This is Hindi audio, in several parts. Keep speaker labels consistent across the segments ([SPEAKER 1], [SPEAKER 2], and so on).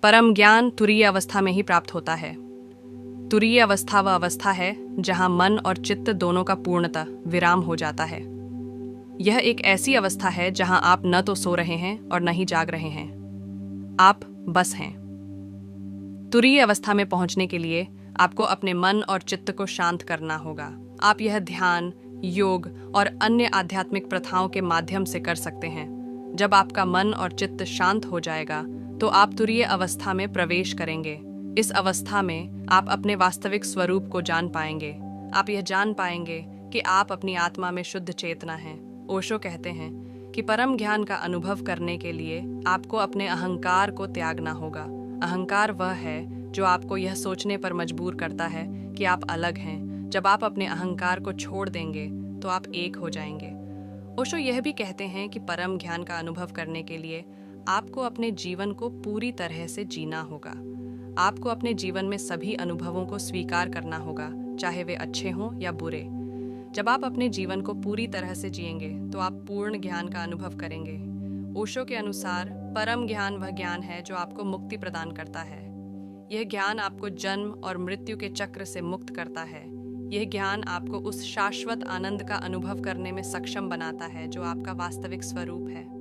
[SPEAKER 1] परम ज्ञान तुरीय अवस्था में ही प्राप्त होता है। तुरीय अवस्था वह अवस्था है जहां मन और चित्त दोनों का पूर्णतः विराम हो जाता है। यह एक ऐसी अवस्था है जहां आप न तो सो रहे हैं और न ही जाग रहे हैं, आप बस हैं। तुरीय अवस्था में पहुंचने के लिए आपको अपने मन और चित्त को शांत करना होगा। आप यह ध्यान, योग और अन्य आध्यात्मिक प्रथाओं के माध्यम से कर सकते हैं। जब आपका मन और चित्त शांत हो जाएगा तो आप तुरीय अवस्था में प्रवेश करेंगे। इस अवस्था में आप अपने वास्तविक स्वरूप को जान पाएंगे। आप यह जान पाएंगे कि आप अपनी आत्मा में शुद्ध चेतना हैं। ओशो कहते हैं कि परम ज्ञान का अनुभव करने के लिए आपको अपने अहंकार को त्यागना होगा। अहंकार वह है जो आपको यह सोचने पर मजबूर करता है कि आप अलग हैं। जब आप अपने अहंकार को छोड़ देंगे तो आप एक हो जाएंगे। ओशो यह भी कहते हैं कि परम ज्ञान का अनुभव करने के लिए आपको अपने जीवन को पूरी तरह से जीना होगा। आपको अपने जीवन में सभी अनुभवों को स्वीकार करना होगा, चाहे वे अच्छे हों या बुरे। जब आप अपने जीवन को पूरी तरह से जिएंगे तो आप पूर्ण ज्ञान का अनुभव करेंगे। ओशो के अनुसार परम ज्ञान वह ज्ञान है जो आपको मुक्ति प्रदान करता है। यह ज्ञान आपको जन्म और मृत्यु के चक्र से मुक्त करता है। यह ज्ञान आपको उस शाश्वत आनंद का अनुभव करने में सक्षम बनाता है जो आपका वास्तविक स्वरूप है।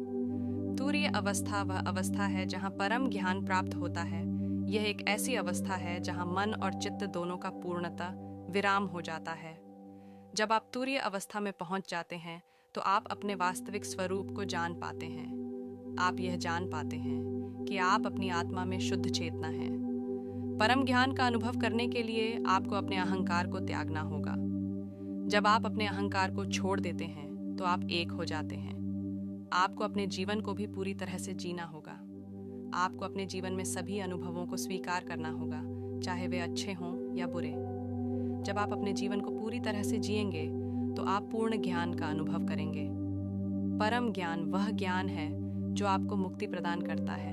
[SPEAKER 1] तुरीय अवस्था वह अवस्था है जहां परम ज्ञान प्राप्त होता है। यह एक ऐसी अवस्था है जहां मन और चित्त दोनों का पूर्णतः विराम हो जाता है। जब आप तुरीय अवस्था में पहुंच जाते हैं तो आप अपने वास्तविक स्वरूप को जान पाते हैं। आप यह जान पाते हैं कि आप अपनी आत्मा में शुद्ध चेतना हैं। परम ज्ञान का अनुभव करने के लिए आपको अपने अहंकार को त्यागना होगा। जब आप अपने अहंकार को छोड़ देते हैं तो आप एक हो जाते हैं। आपको अपने जीवन को भी पूरी तरह से जीना होगा। आपको अपने जीवन में सभी अनुभवों को स्वीकार करना होगा, चाहे वे अच्छे हों या बुरे। जब आप अपने जीवन को पूरी तरह से जिएंगे तो आप पूर्ण ज्ञान का अनुभव करेंगे। परम ज्ञान वह ज्ञान है जो आपको मुक्ति प्रदान करता है।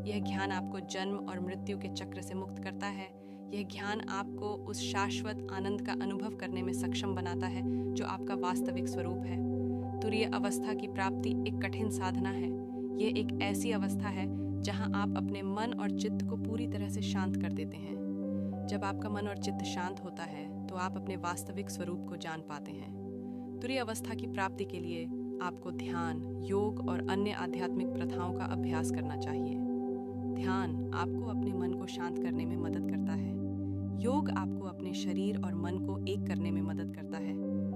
[SPEAKER 1] यह ज्ञान आपको जन्म और मृत्यु के चक्र से मुक्त करता है। यह ज्ञान आपको उस शाश्वत आनंद का अनुभव करने में सक्षम बनाता है जो आपका वास्तविक स्वरूप है। तुरीय अवस्था की प्राप्ति एक कठिन साधना है। यह एक ऐसी अवस्था है जहां आप अपने मन और चित्त को पूरी तरह से शांत कर देते हैं। जब आपका मन और चित्त शांत होता है तो आप अपने वास्तविक स्वरूप को जान पाते हैं। तुरीय अवस्था की प्राप्ति के लिए आपको ध्यान, योग और अन्य आध्यात्मिक प्रथाओं का अभ्यास करना चाहिए। ध्यान आपको अपने मन को शांत करने में मदद करता है। योग आपको अपने शरीर और मन को एक करने में मदद करता है।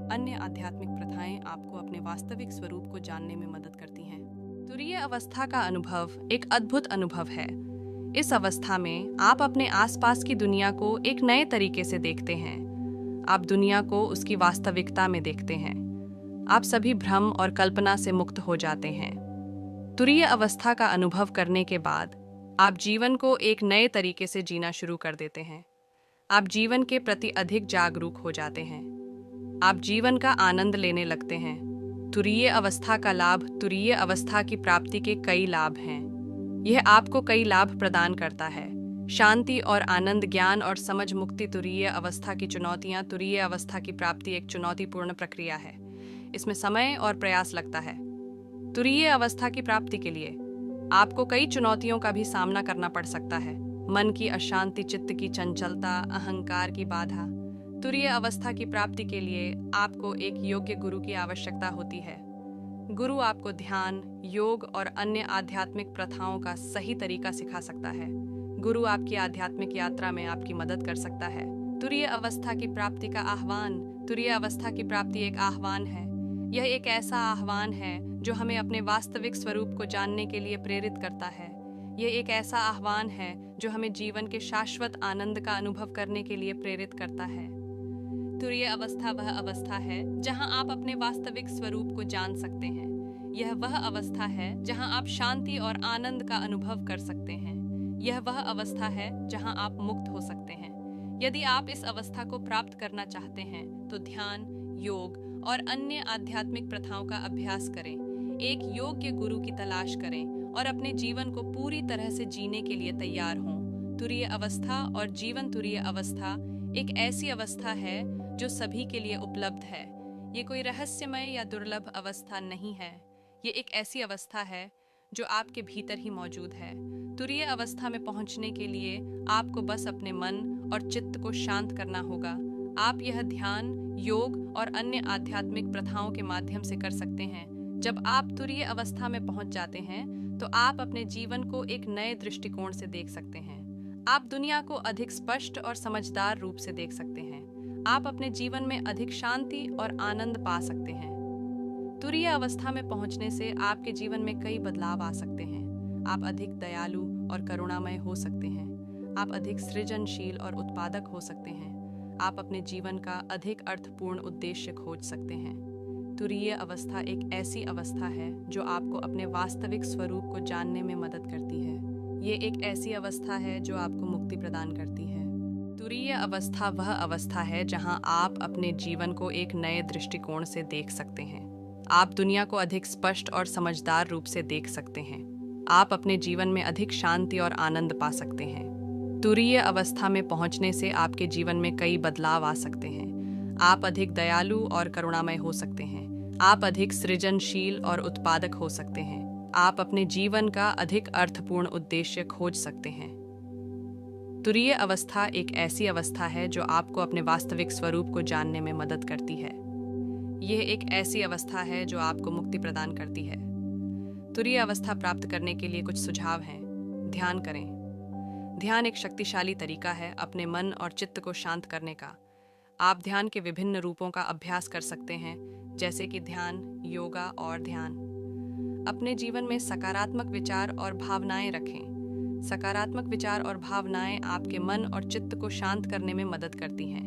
[SPEAKER 1] अन्य आध्यात्मिक प्रथाएं आपको अपने वास्तविक स्वरूप को जानने में मदद करती हैं। तुरीय अवस्था का अनुभव एक अद्भुत अनुभव है। इस अवस्था में आप अपने आसपास की दुनिया को एक नए तरीके से देखते हैं। आप दुनिया को उसकी वास्तविकता में देखते हैं। आप सभी भ्रम और कल्पना से मुक्त हो जाते हैं। तुरीय अवस्था का अनुभव करने के बाद आप जीवन को एक नए तरीके से जीना शुरू कर देते हैं। आप जीवन के प्रति अधिक जागरूक हो जाते हैं। आप जीवन का आनंद लेने लगते हैं। तुरीय अवस्था का लाभ तुरीय अवस्था की प्राप्ति के कई लाभ हैं। यह आपको कई लाभ प्रदान करता है। शांति और आनंद, ज्ञान और समझ, मुक्ति। तुरीय अवस्था की चुनौतियां। तुरीय अवस्था की प्राप्ति एक चुनौतीपूर्ण प्रक्रिया है। इसमें समय और प्रयास लगता है। तुरीय अवस्था की प्राप्ति के लिए आपको कई चुनौतियों का भी सामना करना पड़ सकता है। मन की अशांति, चित्त की चंचलता, अहंकार की बाधा। तुरीय अवस्था की प्राप्ति के लिए आपको एक योग्य गुरु की आवश्यकता होती है। गुरु आपको ध्यान, योग और अन्य आध्यात्मिक प्रथाओं का सही तरीका सिखा सकता है। गुरु आपकी आध्यात्मिक यात्रा में आपकी मदद कर सकता है। तुरीय अवस्था की प्राप्ति का आह्वान। तुरीय अवस्था की प्राप्ति एक आह्वान है। यह एक ऐसा आह्वान है जो हमें अपने वास्तविक स्वरूप को जानने के लिए प्रेरित करता है। यह एक ऐसा आह्वान है जो हमें जीवन के शाश्वत आनंद का अनुभव करने के लिए प्रेरित करता है। तुरीय अवस्था वह अवस्था है जहां आप अपने वास्तविक स्वरूप को जान सकते हैं। यह वह अवस्था है जहां आप शांति और आनंद का अनुभव कर सकते हैं। यह वह अवस्था है जहां आप मुक्त हो सकते हैं। यदि आप इस अवस्था को प्राप्त करना चाहते हैं तो ध्यान, योग और अन्य आध्यात्मिक प्रथाओं का अभ्यास करें। एक योग्य गुरु की तलाश करें और अपने जीवन को पूरी तरह से जीने के लिए तैयार हों। तुरीय अवस्था और जीवन। तुरीय अवस्था एक ऐसी अवस्था है जो सभी के लिए उपलब्ध है। ये कोई रहस्यमय या दुर्लभ अवस्था नहीं है। ये एक ऐसी अवस्था है जो आपके भीतर ही मौजूद है। तुरीय अवस्था में पहुंचने के लिए आपको बस अपने मन और चित्त को शांत करना होगा। आप यह ध्यान, योग और अन्य आध्यात्मिक प्रथाओं के माध्यम से कर सकते हैं। जब आप तुरीय अवस्था में पहुंच जाते हैं तो आप अपने जीवन को एक नए दृष्टिकोण से देख सकते हैं। आप दुनिया को अधिक स्पष्ट और समझदार रूप से देख सकते हैं। आप अपने जीवन में अधिक शांति और आनंद पा सकते हैं। तुरीय अवस्था में पहुंचने से आपके जीवन में कई बदलाव आ सकते हैं। आप अधिक दयालु और करुणामय हो सकते हैं। आप अधिक सृजनशील और उत्पादक हो सकते हैं। आप अपने जीवन का अधिक अर्थपूर्ण उद्देश्य खोज सकते हैं। तुरीय अवस्था एक ऐसी अवस्था है जो आपको अपने वास्तविक स्वरूप को जानने में मदद करती है। ये एक ऐसी अवस्था है जो आपको मुक्ति प्रदान करती है। तुरीय अवस्था वह अवस्था है जहां आप अपने जीवन को एक नए दृष्टिकोण से देख सकते हैं। आप दुनिया को अधिक स्पष्ट और समझदार रूप से देख सकते हैं। आप अपने जीवन में अधिक शांति और आनंद पा सकते हैं। तुरीय अवस्था में पहुंचने से आपके जीवन में कई बदलाव आ सकते हैं। आप अधिक दयालु और करुणामय हो सकते हैं। आप अधिक सृजनशील और उत्पादक हो सकते हैं। आप अपने जीवन का अधिक अर्थपूर्ण उद्देश्य खोज सकते हैं। तुरीय अवस्था एक ऐसी अवस्था है जो आपको अपने वास्तविक स्वरूप को जानने में मदद करती है। यह एक ऐसी अवस्था है जो आपको मुक्ति प्रदान करती है। तुरीय अवस्था प्राप्त करने के लिए कुछ सुझाव हैं। ध्यान करें। ध्यान एक शक्तिशाली तरीका है अपने मन और चित्त को शांत करने का। आप ध्यान के विभिन्न रूपों का अभ्यास कर सकते हैं, जैसे कि ध्यान, योगा और ध्यान। अपने जीवन में सकारात्मक विचार और भावनाएं रखें। सकारात्मक विचार और भावनाएं आपके मन और चित्त को शांत करने में मदद करती हैं।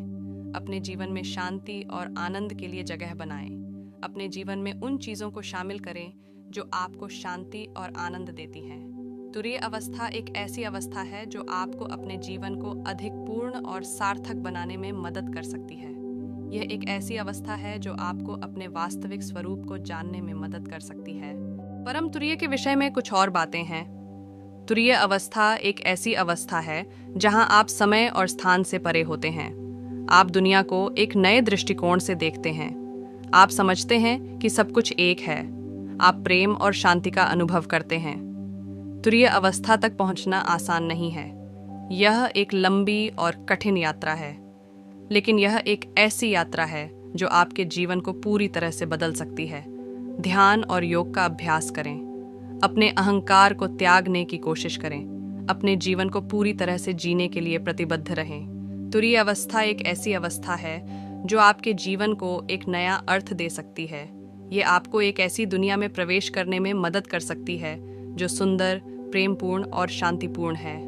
[SPEAKER 1] अपने जीवन में शांति और आनंद के लिए जगह बनाएं। अपने जीवन में उन चीज़ों को शामिल करें जो आपको शांति और आनंद देती हैं। तुरीय अवस्था एक ऐसी अवस्था है जो आपको अपने जीवन को अधिक पूर्ण और सार्थक बनाने में मदद कर सकती है। यह एक ऐसी अवस्था है जो आपको अपने वास्तविक स्वरूप को जानने में मदद कर सकती है। परम तुरीय के विषय में कुछ और बातें हैं। तुरीय अवस्था एक ऐसी अवस्था है जहां आप समय और स्थान से परे होते हैं। आप दुनिया को एक नए दृष्टिकोण से देखते हैं। आप समझते हैं कि सब कुछ एक है। आप प्रेम और शांति का अनुभव करते हैं। तुरीय अवस्था तक पहुंचना आसान नहीं है। यह एक लंबी और कठिन यात्रा है, लेकिन यह एक ऐसी यात्रा है जो आपके जीवन को पूरी तरह से बदल सकती है। ध्यान और योग का अभ्यास करें। अपने अहंकार को त्यागने की कोशिश करें। अपने जीवन को पूरी तरह से जीने के लिए प्रतिबद्ध रहें। तुरीय अवस्था एक ऐसी अवस्था है जो आपके जीवन को एक नया अर्थ दे सकती है। ये आपको एक ऐसी दुनिया में प्रवेश करने में मदद कर सकती है जो सुंदर, प्रेमपूर्ण और शांतिपूर्ण है।